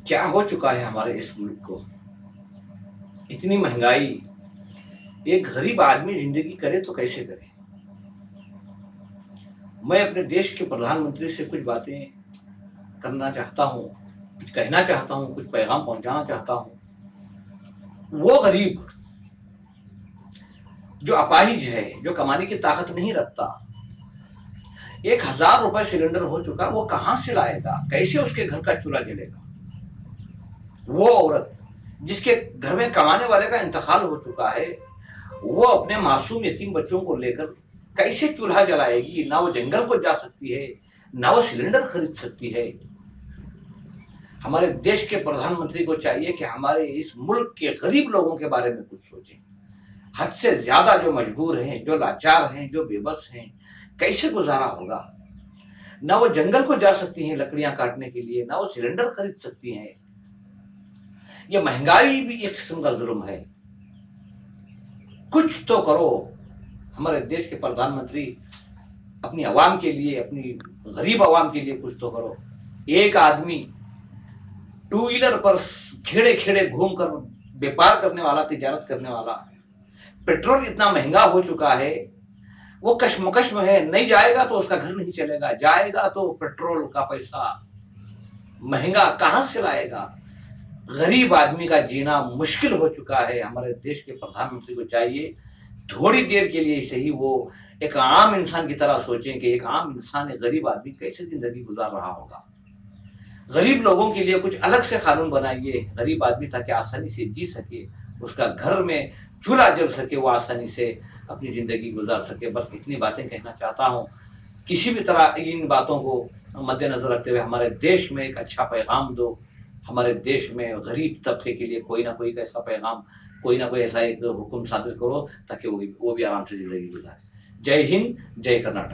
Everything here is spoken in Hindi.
क्या हो चुका है हमारे इस मुल्क को। इतनी महंगाई, एक गरीब आदमी जिंदगी करे तो कैसे करे। मैं अपने देश के प्रधानमंत्री से कुछ बातें करना चाहता हूँ, कुछ कहना चाहता हूँ, कुछ पैगाम पहुंचाना चाहता हूँ। वो गरीब जो अपाहिज है, जो कमाने की ताकत नहीं रखता, 1000 रुपए सिलेंडर हो चुका, वो कहां से लाएगा, कैसे उसके घर का चूल्हा जलेगा। वो औरत जिसके घर में कमाने वाले का इंतकाल हो चुका है, वो अपने मासूम यतीम बच्चों को लेकर कैसे चूल्हा जलाएगी। ना वो जंगल को जा सकती है, ना वो सिलेंडर खरीद सकती है। हमारे देश के प्रधानमंत्री को चाहिए कि हमारे इस मुल्क के गरीब लोगों के बारे में कुछ सोचें। हद से ज्यादा जो मजबूर हैं, जो लाचार हैं, जो बेबस हैं, कैसे गुजारा होगा। ना वो जंगल को जा सकती हैं लकड़ियां काटने के लिए, ना वो सिलेंडर खरीद सकती हैं। ये महंगाई भी एक किस्म का जुल्म है। कुछ तो करो। हमारे देश के प्रधानमंत्री अपनी आवाम के लिए, अपनी गरीब आवाम के लिए कुछ तो करो। एक आदमी टू व्हीलर पर खेड़े खेड़े घूमकर व्यापार करने वाला, तिजारत करने वाला, पेट्रोल इतना महंगा हो चुका है, वो कश्मकश में है। नहीं जाएगा तो उसका घर नहीं चलेगा, जाएगा तो पेट्रोल का पैसा महंगा कहां से लाएगा। गरीब आदमी का जीना मुश्किल हो चुका है। हमारे देश के प्रधानमंत्री को चाहिए थोड़ी देर के लिए सही वो एक आम इंसान की तरह सोचें कि एक आम इंसान, एक गरीब आदमी कैसे जिंदगी गुजार रहा होगा। गरीब लोगों के लिए कुछ अलग से कानून बनाइए, गरीब आदमी ताकि आसानी से जी सके, उसका घर में चूल्हा जल सके, वो आसानी से अपनी जिंदगी गुजार सके। बस इतनी बातें कहना चाहता हूँ। किसी भी तरह इन बातों को मद्देनजर रखते हुए हमारे देश में एक अच्छा पैगाम दो। हमारे देश में गरीब तबके के लिए कोई ना कोई ऐसा पैगाम, कोई ना कोई ऐसा एक हुक्म सादिर करो ताकि वो भी आराम से जिंदगी गुजारे। जय हिंद, जय कर्नाटक।